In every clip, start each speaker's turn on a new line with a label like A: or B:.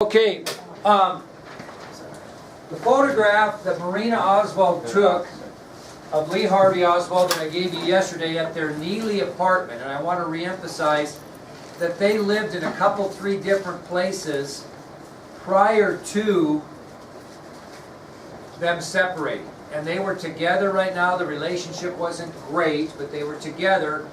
A: Okay, the photograph that Marina Oswald took of Lee Harvey Oswald that I gave you yesterday at their Neely apartment, and I want to reemphasize that they lived in a couple, three different places prior to them separating. And they were together right now. The relationship wasn't great, but they were together.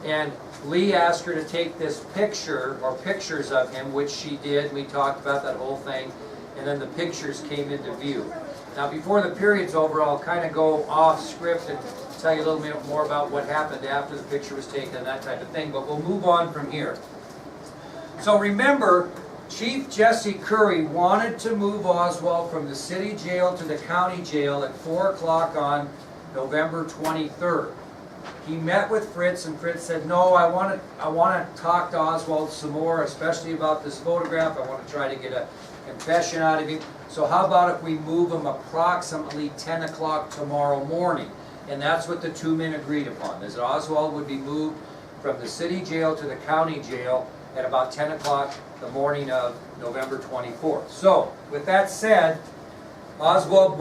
A: And Lee asked her to take this picture, or pictures of him, which she did. We talked about that whole thing. And then the pictures came into view. Now, before the period's over, I'll kind of go off script and tell you a little bit more about what happened after the picture was taken and that type of thing. But we'll move on from here. So remember, Chief Jesse Curry wanted to move Oswald from the city jail to the county jail at 4 o'clock on November 23rd. He met with Fritz, and Fritz said, no, I want to talk to Oswald some more, especially about this photograph. I want to try to get a confession out of him. So how about if we move him approximately 10 o'clock tomorrow morning? And that's what the two men agreed upon, is that Oswald would be moved from the city jail to the county jail at about 10 o'clock the morning of November 24th. So, with that said, Oswald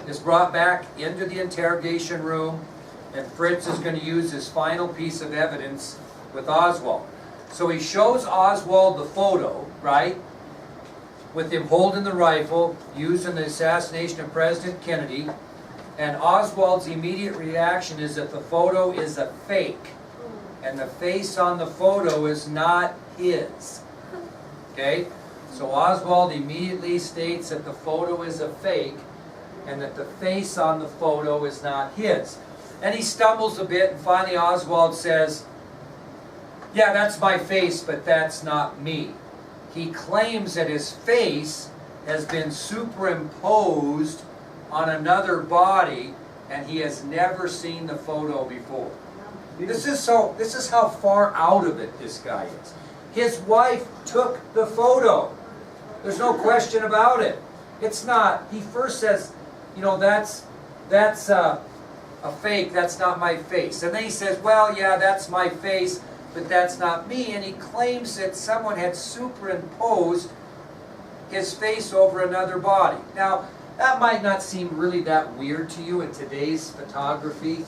A: is brought back into the interrogation room, and Fritz is going to use his final piece of evidence with Oswald. So he shows Oswald the photo, right, with him holding the rifle used in the assassination of President Kennedy, and Oswald's immediate reaction is that the photo is a fake, and the face on the photo is not his. Okay? So Oswald immediately states that the photo is a fake, and that the face on the photo is not his. And he stumbles a bit, and finally Oswald says, yeah, that's my face, but that's not me. He claims that his face has been superimposed on another body, and he has never seen the photo before. This is how far out of it this guy is. His wife took the photo. There's no question about it. It's not. He first says, you know, that's a fake, that's not my face. And then he says, well, yeah, that's my face, but that's not me. And he claims that someone had superimposed his face over another body. Now, that might not seem really that weird to you in today's photography,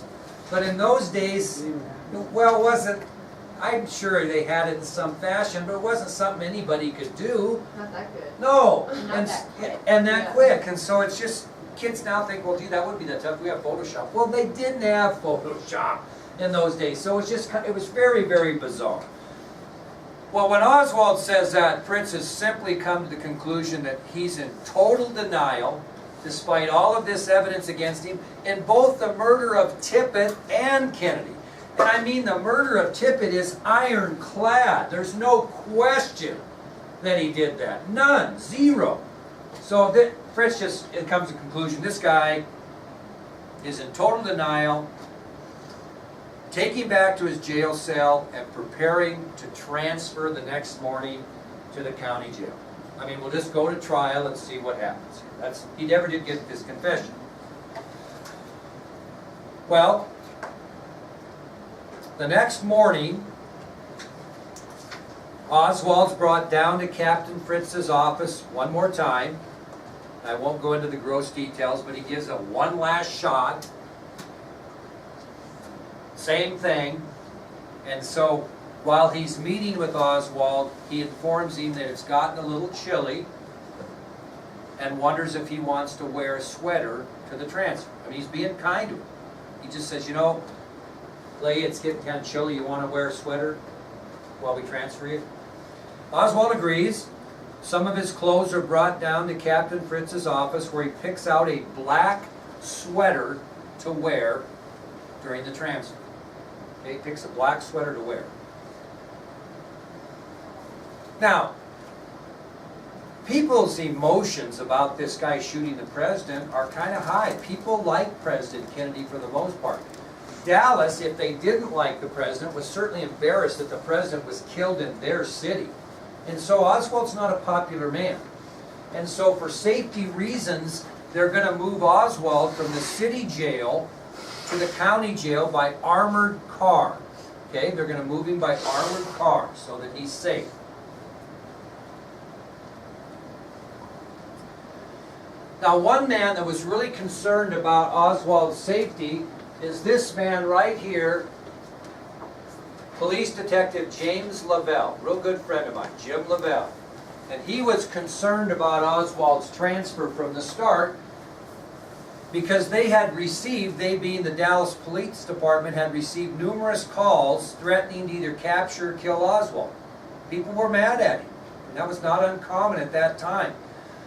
A: but in those days, well, it wasn't, I'm sure they had it in some fashion, but it wasn't something anybody could do.
B: Not that good.
A: No,
B: Not that quick.
A: and that quick. And so it's just, kids now think, well, gee, that wouldn't be that tough. We have Photoshop. Well, they didn't have Photoshop in those days. So it was very, very bizarre. Well, when Oswald says that, Fritz has simply come to the conclusion that he's in total denial, despite all of this evidence against him, in both the murder of Tippit and Kennedy. And I mean, the murder of Tippit is ironclad. There's no question that he did that. None. Zero. So Fritz just comes to the conclusion, this guy is in total denial, taking back to his jail cell and preparing to transfer the next morning to the county jail. I mean, we'll just go to trial and see what happens here. He never did get this confession. Well, the next morning, Oswald's brought down to Captain Fritz's office one more time. I won't go into the gross details, but he gives it one last shot. Same thing. And so, while he's meeting with Oswald, he informs him that it's gotten a little chilly and wonders if he wants to wear a sweater to the transfer. I mean, he's being kind to him. He just says, you know, Lee, it's getting kind of chilly. You want to wear a sweater while we transfer you? Oswald agrees. Some of his clothes are brought down to Captain Fritz's office, where he picks out a black sweater to wear during the transfer. Okay, he picks a black sweater to wear. Now, people's emotions about this guy shooting the president are kind of high. People like President Kennedy for the most part. Dallas, if they didn't like the president, was certainly embarrassed that the president was killed in their city. And so Oswald's not a popular man. And so for safety reasons, they're going to move Oswald from the city jail to the county jail by armored car. Okay, they're going to move him by armored car so that he's safe. Now, one man that was really concerned about Oswald's safety is this man right here, Police Detective James LaBelle, real good friend of mine, Jim LaBelle. And he was concerned about Oswald's transfer from the start because they had received, they being the Dallas Police Department, had received numerous calls threatening to either capture or kill Oswald. People were mad at him, and that was not uncommon at that time.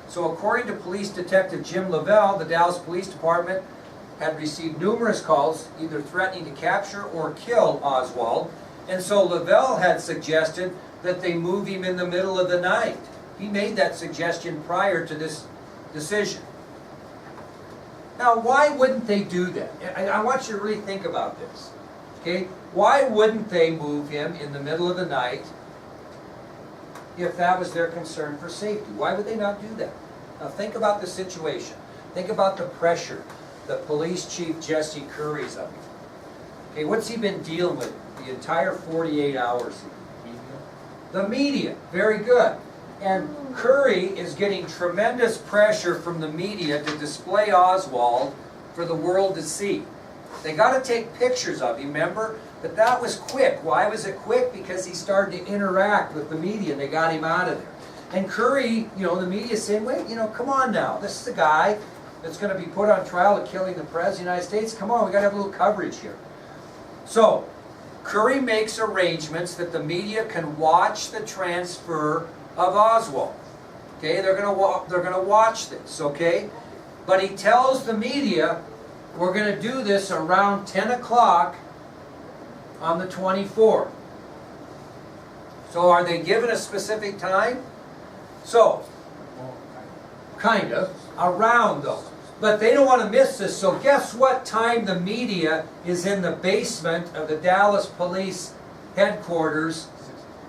A: So according to Police Detective Jim LaBelle, the Dallas Police Department had received numerous calls either threatening to capture or kill Oswald. And so LaBelle had suggested that they move him in the middle of the night. He made that suggestion prior to this decision. Now, why wouldn't they do that? I want you to really think about this. Okay? Why wouldn't they move him in the middle of the night if that was their concern for safety? Why would they not do that? Now think about the situation. Think about the pressure that Police Chief Jesse Curry's under. Okay, what's he been dealing with the entire 48 hours? The media. Very good. And Curry is getting tremendous pressure from the media to display Oswald for the world to see. They got to take pictures of him, remember? But that was quick. Why was it quick? Because he started to interact with the media and they got him out of there. And Curry, you know, the media saying, wait, you know, come on now. This is the guy that's going to be put on trial of killing the President of the United States. Come on, we got to have a little coverage here. So, Curry makes arrangements that the media can watch the transfer of Oswald. Okay, they're going to watch this, okay? But he tells the media, we're going to do this around 10 o'clock on the 24th. So are they given a specific time? So, kind of, around though. But they don't want to miss this, so guess what time the media is in the basement of the Dallas Police headquarters?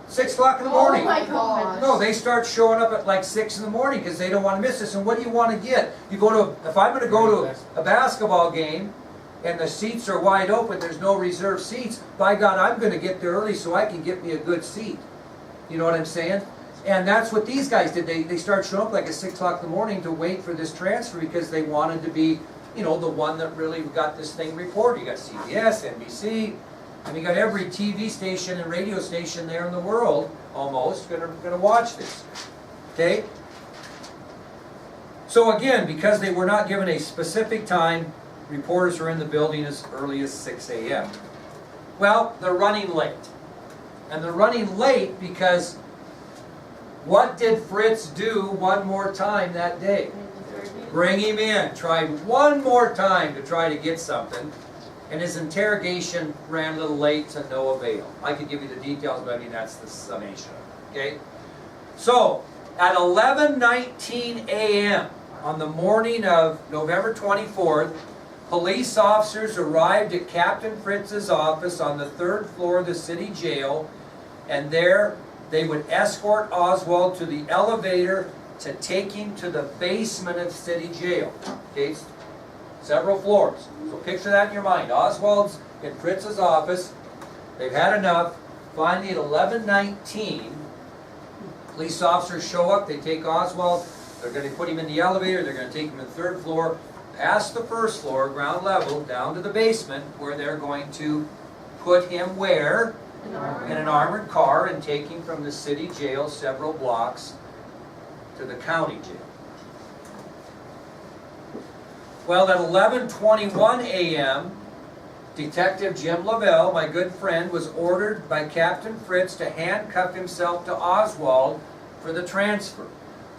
A: 6 o'clock in the morning.
B: Oh my gosh.
A: No, they start showing up at like 6 in the morning because they don't want to miss this. And what do you want to get? You go to, if I'm going to go to a basketball game and the seats are wide open, there's no reserved seats, by God, I'm going to get there early so I can get me a good seat. You know what I'm saying? And that's what these guys did. They started showing up like at 6 o'clock in the morning to wait for this transfer because they wanted to be, you know, the one that really got this thing reported. You got CBS, NBC, and you got every TV station and radio station there in the world, almost, gonna watch this. Okay? So again, because they were not given a specific time, reporters are in the building as early as 6 a.m. Well, they're running late. And they're running late because what did Fritz do one more time that day? Bring him in. Tried one more time to try to get something. And his interrogation ran a little late to no avail. I could give you the details, but I mean that's the summation. Okay? So, at 11:19 a.m. on the morning of November 24th, police officers arrived at Captain Fritz's office on the 3rd floor of the city jail, and there they would escort Oswald to the elevator to take him to the basement of city jail. Okay? Several floors. So picture that in your mind. Oswald's in Fritz's office. They've had enough. Finally at 11:19, police officers show up. They take Oswald. They're going to put him in the elevator. They're going to take him to the 3rd floor, past the 1st floor, ground level, down to the basement, where they're going to put him where? In an armored car and take him from the city jail several blocks to the county jail. Well, at 11:21 a.m., Detective Jim LaBelle, my good friend, was ordered by Captain Fritz to handcuff himself to Oswald for the transfer.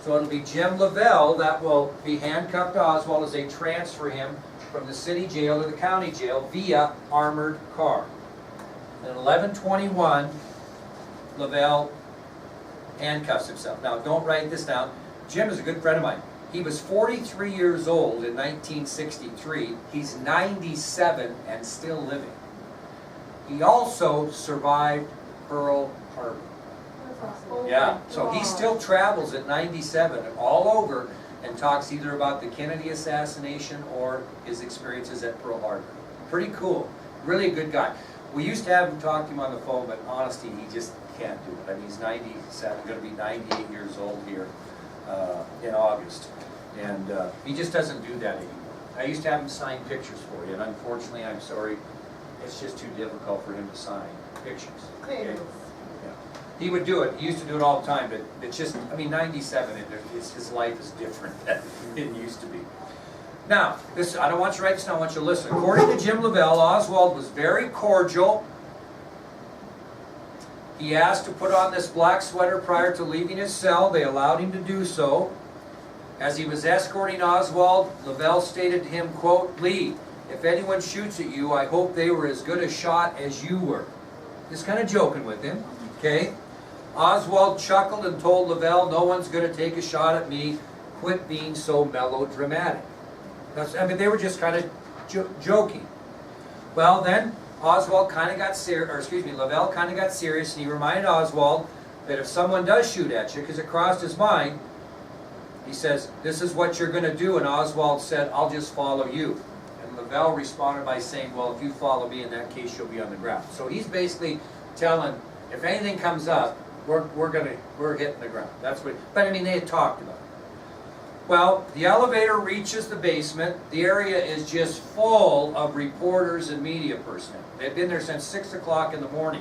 A: So it'll be Jim LaBelle that will be handcuffed to Oswald as they transfer him from the city jail to the county jail via armored car. And at 11:21, LaBelle handcuffs himself. Now, don't write this down. Jim is a good friend of mine. He was 43 years old in 1963. He's 97 and still living. He also survived Pearl Harbor. Yeah, so he still travels at 97 all over and talks either about the Kennedy assassination or his experiences at Pearl Harbor. Pretty cool. Really a good guy. We used to have him talk to him on the phone, but honestly, he just can't do it. I mean, he's 97, going to be 98 years old here in August. And he just doesn't do that anymore. I used to have him sign pictures for you, and unfortunately, I'm sorry, it's just too difficult for him to sign pictures. Okay? Yeah. He would do it. He used to do it all the time, but it's just, I mean, 97, his life is different than it used to be. Now, this, I don't want you to write this down, I want you to listen. According to Jim LaBelle, Oswald was very cordial. He asked to put on this black sweater prior to leaving his cell. They allowed him to do so. As he was escorting Oswald, LaBelle stated to him, quote, "Lee, if anyone shoots at you, I hope they were as good a shot as you were." Just kind of joking with him, okay? Oswald chuckled and told LaBelle, "No one's going to take a shot at me. Quit being so melodramatic." I mean, they were just kind of joking. Well, then Oswald kind of got serious, or excuse me, LaBelle kind of got serious, and he reminded Oswald that if someone does shoot at you, because it crossed his mind, he says, "This is what you're going to do." And Oswald said, "I'll just follow you." And LaBelle responded by saying, "Well, if you follow me, in that case, you'll be on the ground." So he's basically telling, if anything comes up, we're hitting the ground. That's what. But I mean, they had talked about it. Well, the elevator reaches the basement. The area is just full of reporters and media personnel. They've been there since 6 o'clock in the morning.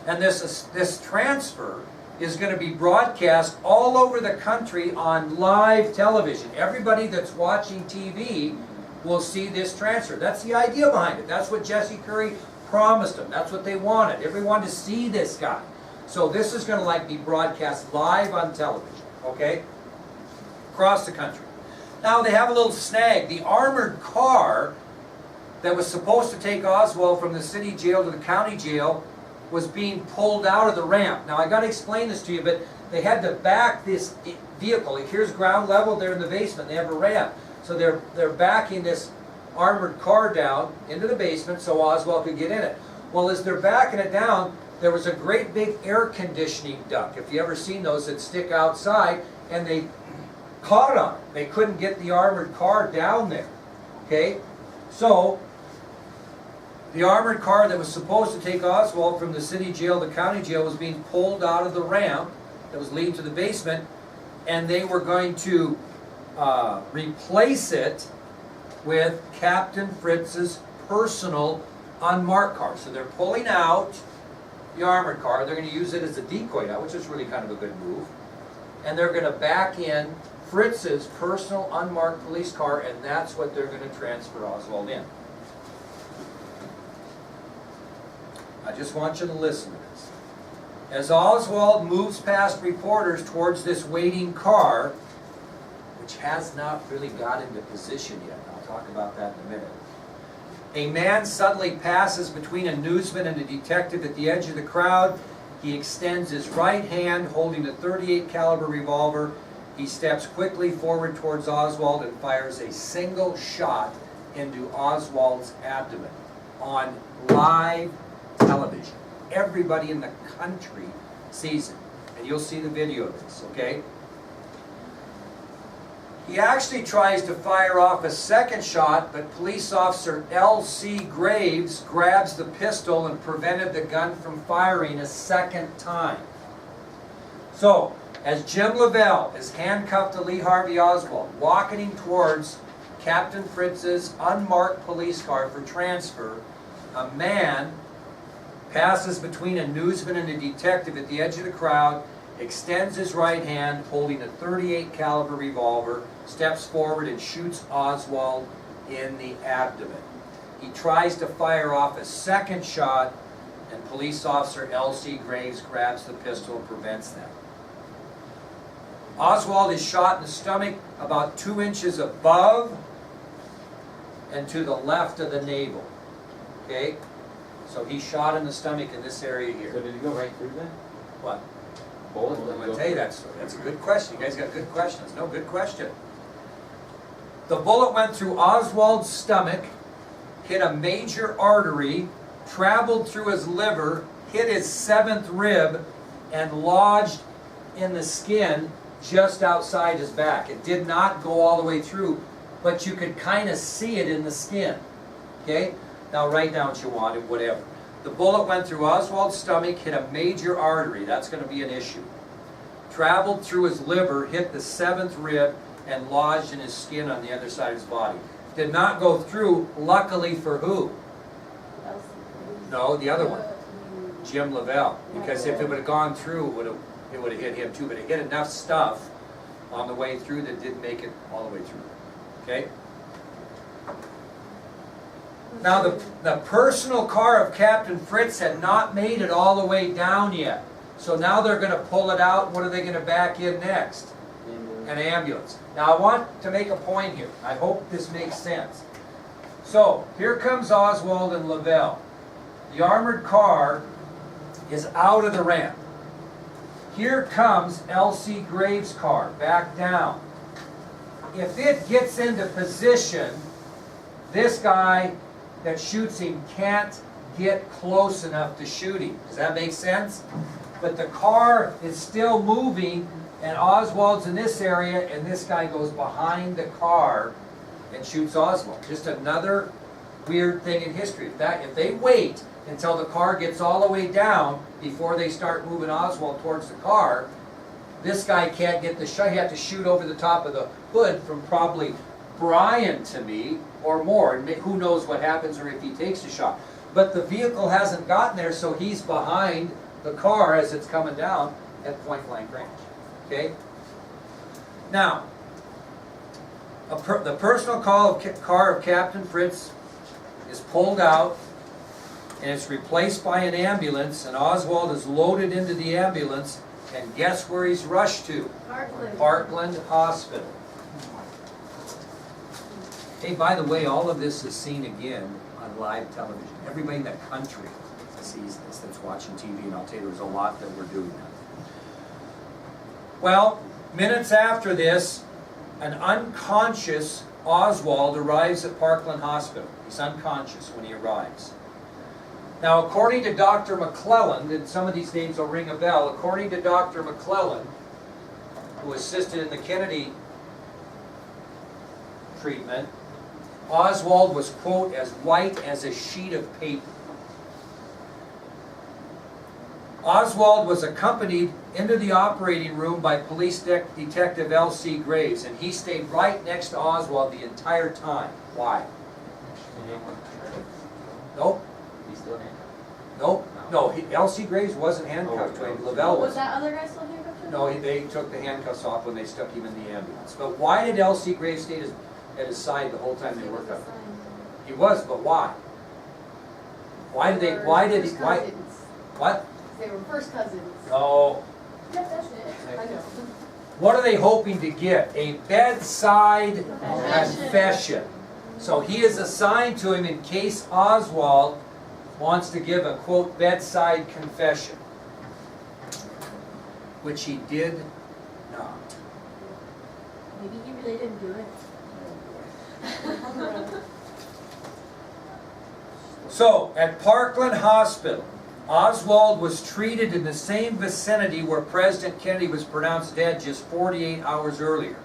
A: And this transfer is going to be broadcast all over the country on live television. Everybody that's watching TV will see this transfer. That's the idea behind it. That's what Jesse Curry promised them. That's what they wanted. Everyone to see this guy. So this is going to be broadcast live on television, okay? Across the country. Now they have a little snag. The armored car that was supposed to take Oswald from the city jail to the county jail was being pulled out of the ramp. Now I got to explain this to you, but they had to back this vehicle. Here's ground level, they're in the basement, they have a ramp. So they're backing this armored car down into the basement so Oswald could get in it. Well, as they're backing it down, there was a great big air conditioning duct, if you ever seen those that stick outside, and they caught on it. They couldn't get the armored car down there. Okay? So the armored car that was supposed to take Oswald from the city jail to the county jail was being pulled out of the ramp that was leading to the basement, and they were going to replace it with Captain Fritz's personal unmarked car. So they're pulling out the armored car. They're going to use it as a decoy now, which is really kind of a good move. And they're going to back in Fritz's personal unmarked police car, and that's what they're going to transfer Oswald in. I just want you to listen to this. As Oswald moves past reporters towards this waiting car, which has not really got into position yet, I'll talk about that in a minute, a man suddenly passes between a newsman and a detective at the edge of the crowd. He extends his right hand holding a .38 caliber revolver. He steps quickly forward towards Oswald and fires a single shot into Oswald's abdomen on live television. Everybody in the country sees it. And you'll see the video of this, okay? He actually tries to fire off a second shot, but police officer L.C. Graves grabs the pistol and prevented the gun from firing a second time. So, as Jim LaBelle is handcuffed to Lee Harvey Oswald, walking towards Captain Fritz's unmarked police car for transfer, a man passes between a newsman and a detective at the edge of the crowd, extends his right hand holding a .38 caliber revolver, steps forward and shoots Oswald in the abdomen. He tries to fire off a second shot, and police officer L.C. Graves grabs the pistol and prevents that. Oswald is shot in the stomach about 2 inches above and to the left of the navel. Okay? So he's shot in the stomach in this area here.
B: So did he go right through that?
A: What?
B: Bullet?
A: I'm going to tell you that story. That's a good question. You guys got good questions. No, good question. The bullet went through Oswald's stomach, hit a major artery, traveled through his liver, hit his 7th rib, and lodged in the skin just outside his back. It did not go all the way through, but you could kind of see it in the skin. Okay? Now write down what you wanted, whatever. The bullet went through Oswald's stomach, hit a major artery. That's going to be an issue. Traveled through his liver, hit the 7th rib, and lodged in his skin on the other side of his body. Did not go through, luckily for who? No, the other one, Jim LaBelle. Because if it would have gone through, it would have hit him too. But it hit enough stuff on the way through that didn't make it all the way through. Okay? Now the personal car of Captain Fritz had not made it all the way down yet. So now they're going to pull it out. What are they going to back in next? An ambulance. Now I want to make a point here. I hope this makes sense. So here comes Oswald and LaBelle. The armored car is out of the ramp. Here comes Elsie Graves' car, back down. If it gets into position, this guy that shoots him can't get close enough to shoot him. Does that make sense? But the car is still moving, and Oswald's in this area, and this guy goes behind the car and shoots Oswald. Just another weird thing in history. If they wait until the car gets all the way down before they start moving Oswald towards the car, this guy can't get the shot. He had to shoot over the top of the hood from probably Brian to me or more. And who knows what happens or if he takes the shot. But the vehicle hasn't gotten there, so he's behind the car as it's coming down at point blank range. Okay? Now, the personal car of Captain Fritz is pulled out, and it's replaced by an ambulance, and Oswald is loaded into the ambulance, and guess where he's rushed to? Parkland Hospital. Hey, by the way, all of this is seen again on live television. Everybody in the country sees this that's watching TV, and I'll tell you there's a lot that we're doing now. Well, minutes after this, an unconscious Oswald arrives at Parkland Hospital. He's unconscious when he arrives. Now, according to Dr. McClellan, and some of these names will ring a bell, according to Dr. McClellan, who assisted in the Kennedy treatment, Oswald was, quote, as white as a sheet of paper. Oswald was accompanied into the operating room by police detective L.C. Graves, and he stayed right next to Oswald the entire time. Why? Nope. Nope. No, L.C. Graves wasn't handcuffed to him. LaBelle was.
B: Was that other guy still handcuffed to him?
A: No, they took the handcuffs off when they stuck him in the ambulance. But why did L.C. Graves stay at his side the whole time they worked up? He was, but why? Why did what?
B: They were first cousins.
A: No.
B: Yep, that's it. I know.
A: What are they hoping to get? A bedside confession. So he is assigned to him in case Oswald wants to give a, quote, bedside confession, which he did not.
B: Maybe he really didn't do it.
A: So, at Parkland Hospital, Oswald was treated in the same vicinity where President Kennedy was pronounced dead just 48 hours earlier.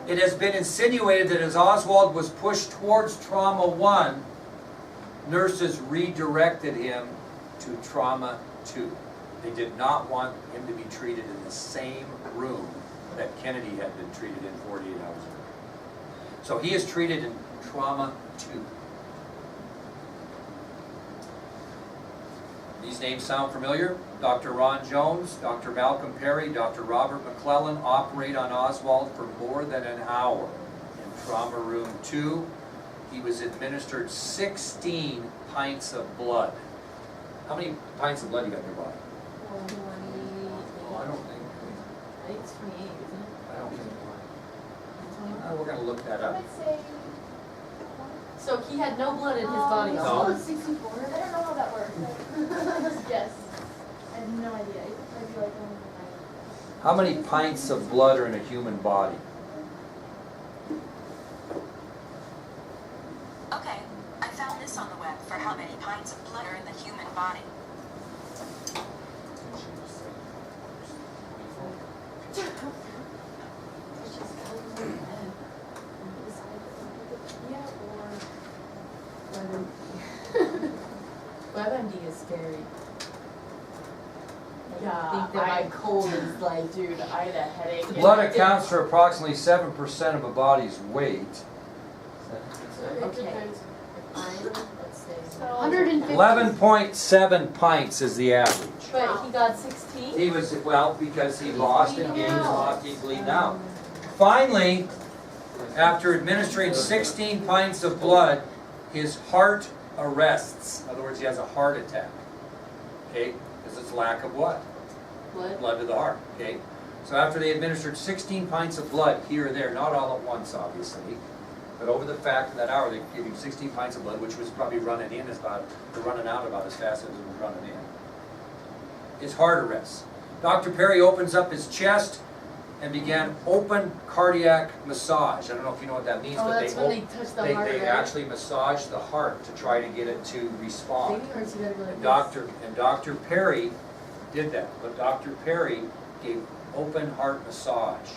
A: It has been insinuated that as Oswald was pushed towards Trauma 1, nurses redirected him to Trauma 2. They did not want him to be treated in the same room that Kennedy had been treated in 48 hours earlier. So he is treated in Trauma 2. These names sound familiar. Dr. Ron Jones, Dr. Malcolm Perry, Dr. Robert McClellan operate on Oswald for more than an hour in Trauma Room 2. He was administered 16 pints of blood. How many pints of blood you got in your body?
B: 28.
A: Oh, I don't think.
B: I think it's 28, isn't it?
A: I don't think. We're going to look that up.
B: So he had no blood in his body.
A: No.
C: It's 64. I don't know how that works.
B: Yes.
C: I have no idea. I'd be like,
A: How many pints of blood are in a human body?
D: Okay, I found this on the web for how many pints of blood are in the human body.
B: WebMD is scary. think that my cold is like,
C: Dude, I had a headache.
A: Blood accounts for approximately 7% of a body's weight.
B: okay. Let's say.
C: So-
B: 150.
A: 11.7 pints is the average.
B: But he got 16?
A: He was, well, because he lost and gained, lost, he bleeding out. Finally, after administering 16 pints of blood, his heart arrests. In other words, he has a heart attack. Okay? Because it's lack of what?
B: What?
A: Blood to the heart. Okay? So after they administered 16 pints of blood here or there, not all at once, obviously, but over the fact of that hour, they gave him 16 pints of blood, which was probably running in as about, or running out about as fast as it was running in. His heart arrests. Dr. Perry opens up his chest and began open cardiac massage. I don't know if you know what that means,
B: Oh,
A: but
B: that's when they touch the heart,
A: they
B: right?
A: actually massage the heart to try to get it to respond.
B: Baby hearts, you gotta go like
A: And Dr. Perry did that. But Dr. Perry gave open heart massage.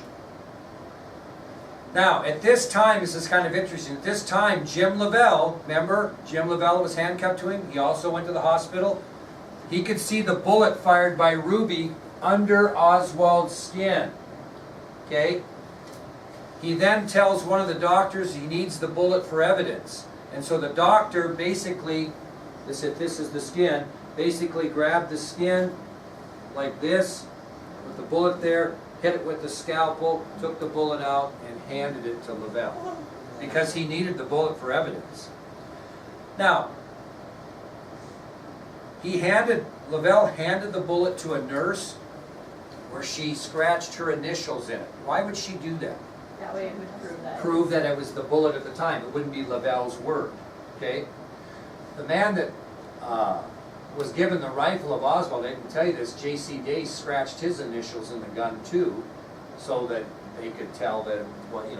A: Now, at this time, this is kind of interesting. At this time, Jim LaBelle, remember, Jim LaBelle was handcuffed to him. He also went to the hospital. He could see the bullet fired by Ruby under Oswald's skin. Okay? He then tells one of the doctors he needs the bullet for evidence. And so the doctor basically, this is the skin, basically grabbed the skin like this, with the bullet there, hit it with the scalpel, took the bullet out, and handed it to LaBelle. Because he needed the bullet for evidence. Now, LaBelle handed the bullet to a nurse where she scratched her initials in it. Why would she do that?
C: That way it would prove that.
A: Prove that it was the bullet at the time. It wouldn't be LaBelle's word. Okay? The man that was given the rifle of Oswald, I didn't tell you this, J.C. Day scratched his initials in the gun too, so that they could tell that, well, you know,